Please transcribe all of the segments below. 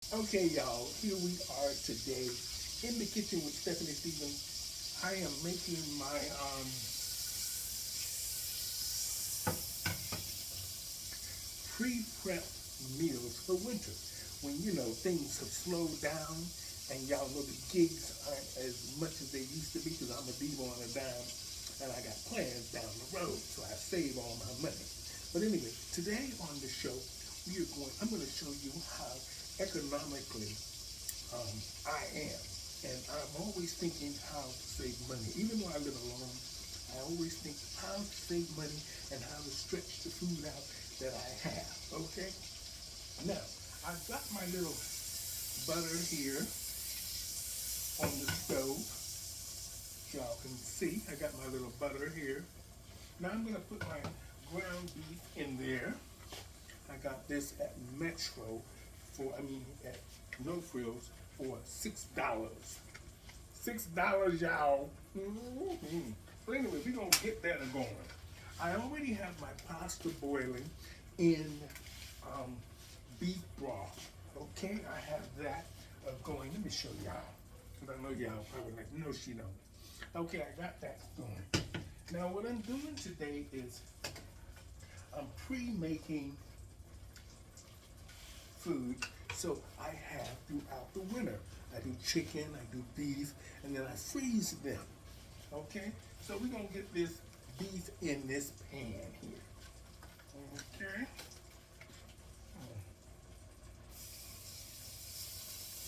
Okay, y'all, here we are today in the kitchen with Stephanie Stevens. I am making my pre-prep meals for winter. When things have slowed down and y'all know the gigs aren't as much as they used to be because I'm a diva on a dime and I got plans down the road, so I save all my money. But anyway, today on the show, I'm going to show you how economically um, I am. And I'm always thinking how to save money. Even though I live alone, I always think how to save money and how to stretch the food out that I have. Okay? Now, I've got my little butter here on the stove. Y'all can see I got my little butter here. Now I'm going to put my ground beef in there. I got this at Metro at No Frills for $6. $6, y'all. Mm-hmm. But anyway, we're going to get that going. I already have my pasta boiling in um, beef broth. Okay, I have that going. Let me show y'all. Because I know y'all probably like, no, she don't. Okay, I got that going. Now, what I'm doing today is I'm pre-making food so I have throughout the winter. I do chicken, I do beef, and then I freeze them. Okay? So we're going to get this beef in this pan here. Okay?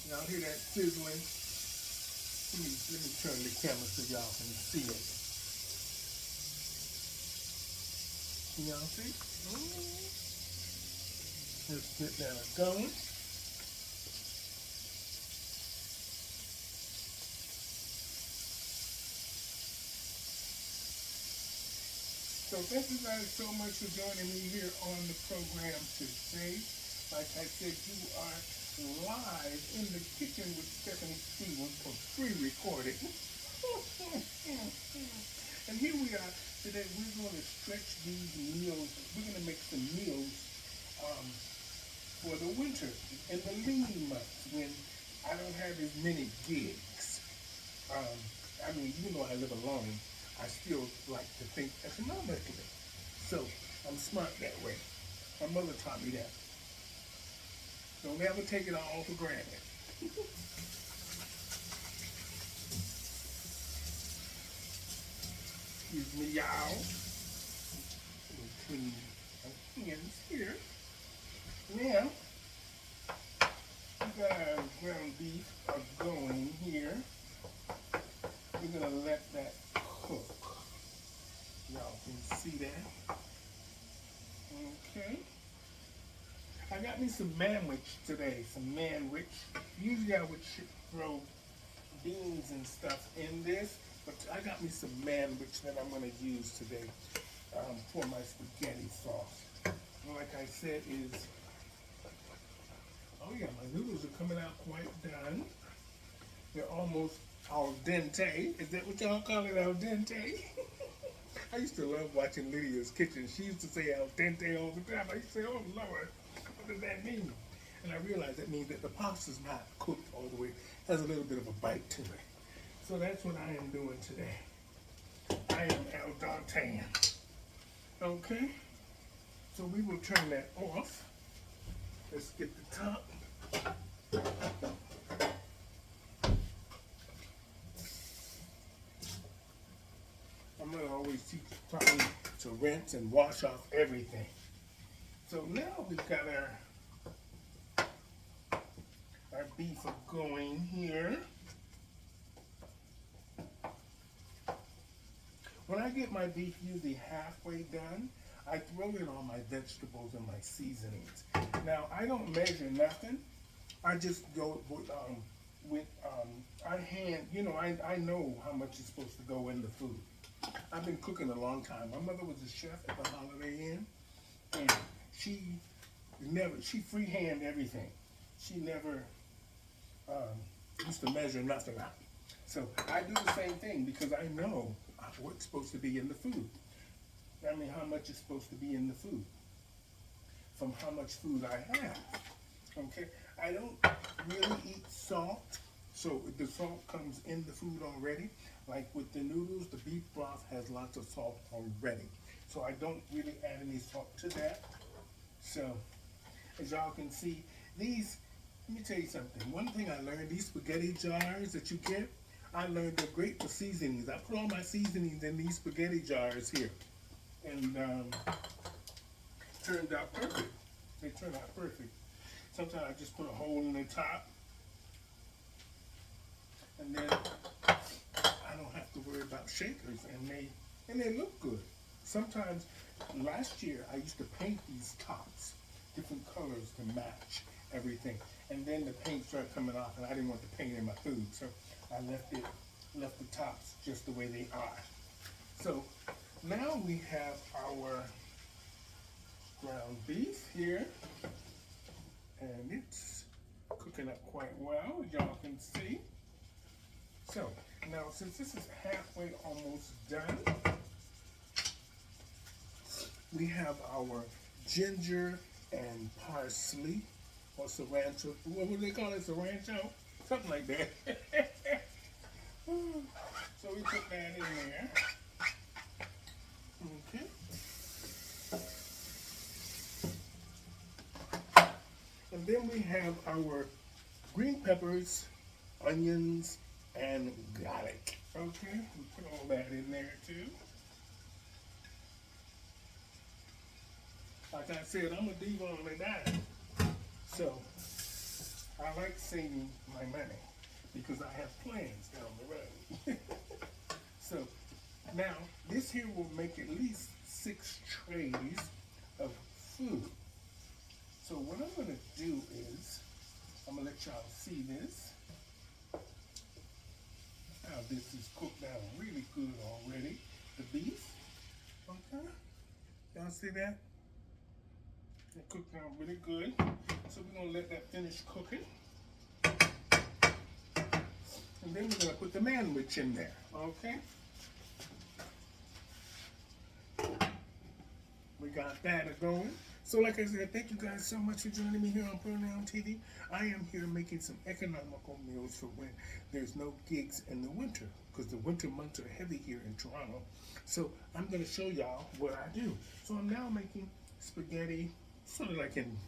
Y'all hear that sizzling? Let me turn the camera so y'all can see it. Y'all see? Let's get that going. So thank you guys so much for joining me here on the program today. Like I said, you are live in the kitchen with Stephanie Stevens for pre-recorded. And here we are today. We're going to stretch these meals. We're going to make some meals for the winter and the lean months when I don't have as many gigs. Even though I live alone, I still like to think economically. So I'm smart that way. My mother taught me that. Don't ever take it all for granted. Excuse me, y'all. Let me clean my hands here. Now, we got our ground beef going here. We're going to let that cook. Y'all can see that. Okay. I got me some manwich today. Some manwich. Usually I would throw beans and stuff in this, but I got me some manwich that I'm going to use today for my spaghetti sauce. And like I said, oh yeah, my noodles are coming out quite done. They're almost al dente. Is that what y'all call it, al dente? I used to love watching Lydia's kitchen. She used to say al dente all the time. I used to say, oh Lord, what does that mean? And I realized that means that the pasta's not cooked all the way. It has a little bit of a bite to it. So that's what I am doing today. I am al dente. Okay? So we will turn that off. Let's get the top. I'm going to always teach probably to rinse and wash off everything. So now we've got our beef going here. When I get my beef usually halfway done, I throw in all my vegetables and my seasonings. Now, I don't measure nothing. I just go with I hand, I know how much is supposed to go in the food. I've been cooking a long time. My mother was a chef at the Holiday Inn, and she freehand everything. She never used to measure nothing out. So I do the same thing because I know what's supposed to be in the food. How much is supposed to be in the food from how much food I have. Okay, I don't really eat salt, so the salt comes in the food already. Like with the noodles, the beef broth has lots of salt already. So I don't really add any salt to that. So as y'all can see, these, let me tell you something. One thing I learned, these spaghetti jars that you get, I learned they're great for seasonings. I put all my seasonings in these spaghetti jars here. And turned out perfect. They turned out perfect. Sometimes I just put a hole in the top, and then I don't have to worry about shakers, and they look good. Sometimes, last year I used to paint these tops different colors to match everything, and then the paint started coming off, and I didn't want the paint in my food, so I left the tops just the way they are. So now we have our ground beef here, and it's cooking up quite well, as y'all can see. So now, since this is halfway almost done, we have our ginger and parsley, or cilantro. What would they call it? Cilantro? Something like that. So we put that in there. Okay. And then we have our green peppers, onions, and garlic. Okay, we put all that in there too. Like I said, I'm a diva on the dime. So I like saving my money because I have plans down the road. So now this here will make at least 6 trays of food. So what I'm gonna do is, I'm gonna let y'all see this. Now this is cooked down really good already. The beef, okay? Y'all see that? It cooked down really good. So we're gonna let that finish cooking. And then we're gonna put the manwich in there, okay? We got that going. So like I said, thank you guys so much for joining me here on Pronoun TV. I am here making some economical meals for when there's no gigs in the winter, because the winter months are heavy here in Toronto. So I'm going to show y'all what I do. So I'm now making spaghetti, sort of like in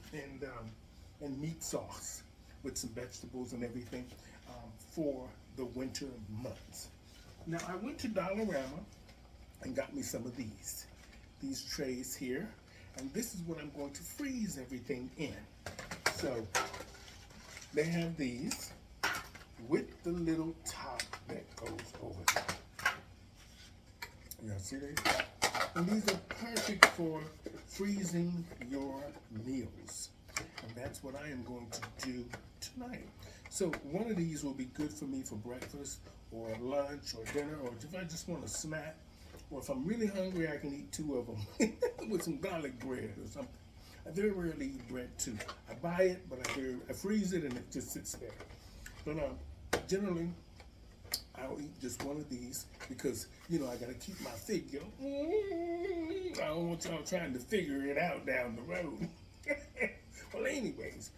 meat sauce with some vegetables and everything for the winter months. Now I went to Dollarama and got me some of these trays here. And this is what I'm going to freeze everything in. So they have these with the little top that goes over there. You see these? And these are perfect for freezing your meals. And that's what I am going to do tonight. So one of these will be good for me for breakfast or lunch or dinner, or if I just want a snack. Or if I'm really hungry, I can eat 2 of them with some garlic bread or something. I very rarely eat bread too. I buy it, but I freeze it and it just sits there. But generally, I'll eat just one of these because, you know, I got to keep my figure. I don't want y'all trying to figure it out down the road. Well, anyways,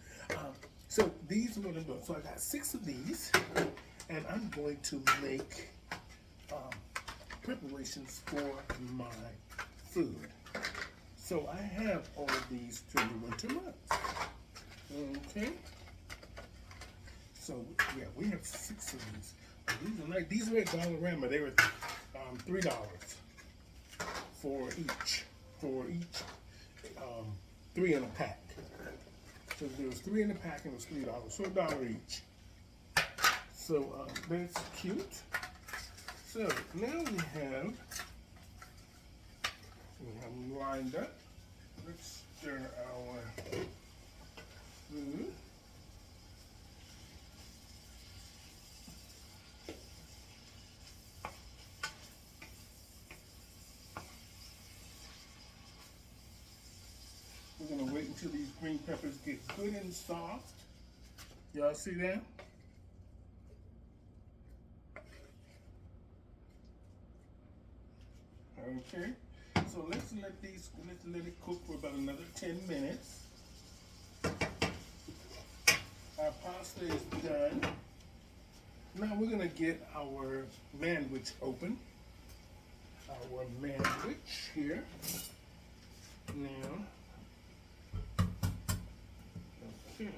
so these are what I'm doing. So I got 6 of these, and I'm going to make preparations for my food. So I have all of these through the winter months. Okay. So yeah, we have 6 of these. These are like, these were at Dollarama. They were $3 for each. 3 in a pack. So there was 3 in a pack and it was $3. So $1 each. So that's cute. So now we have them lined up. Let's stir our food. We're gonna wait until these green peppers get good and soft. Y'all see that? Okay, so let's let it cook for about another 10 minutes. Our pasta is done. Now we're gonna get our manwich open. Our manwich here. Now, okay.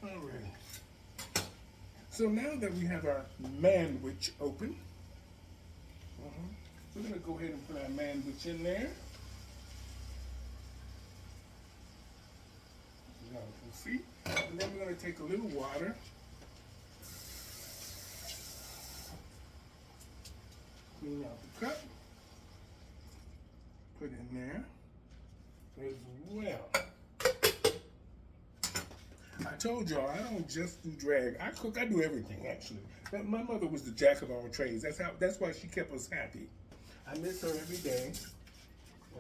All right. So now that we have our manwich open, we're gonna go ahead and put our manwich in there. Now you can see. And then we're gonna take a little water. Clean out the cup. Put in there as well. I told y'all I don't just do drag. I cook. I do everything actually. My mother was the jack of all trades. That's why she kept us happy. I miss her every day,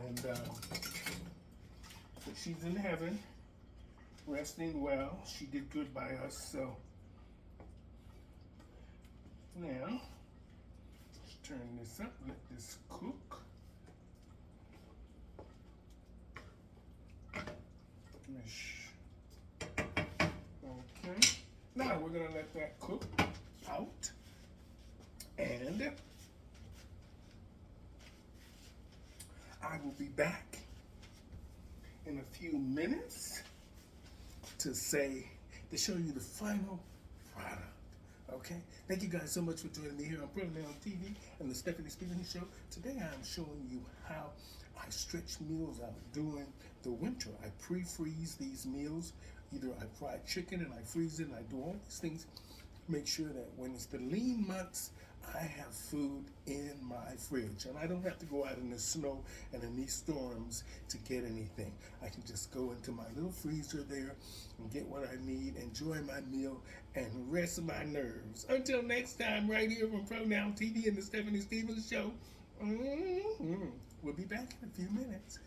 and but she's in heaven, resting well. She did good by us. So now let's turn this up. Let this cook. Okay. Now we're gonna let that cook out, and I will be back in a few minutes to show you the final product. Okay? Thank you guys so much for joining me here on Pronoun TV and the Stephanie Stevens Show. Today I'm showing you how I stretch meals out during the winter. I pre-freeze these meals. Either I fry chicken and I freeze it and I do all these things. Make sure that when it's the lean months, I have food in my fridge. And I don't have to go out in the snow and in these storms to get anything. I can just go into my little freezer there and get what I need, enjoy my meal, and rest my nerves. Until next time, right here from Pronoun TV and the Stephanie Stevens Show. We'll be back in a few minutes.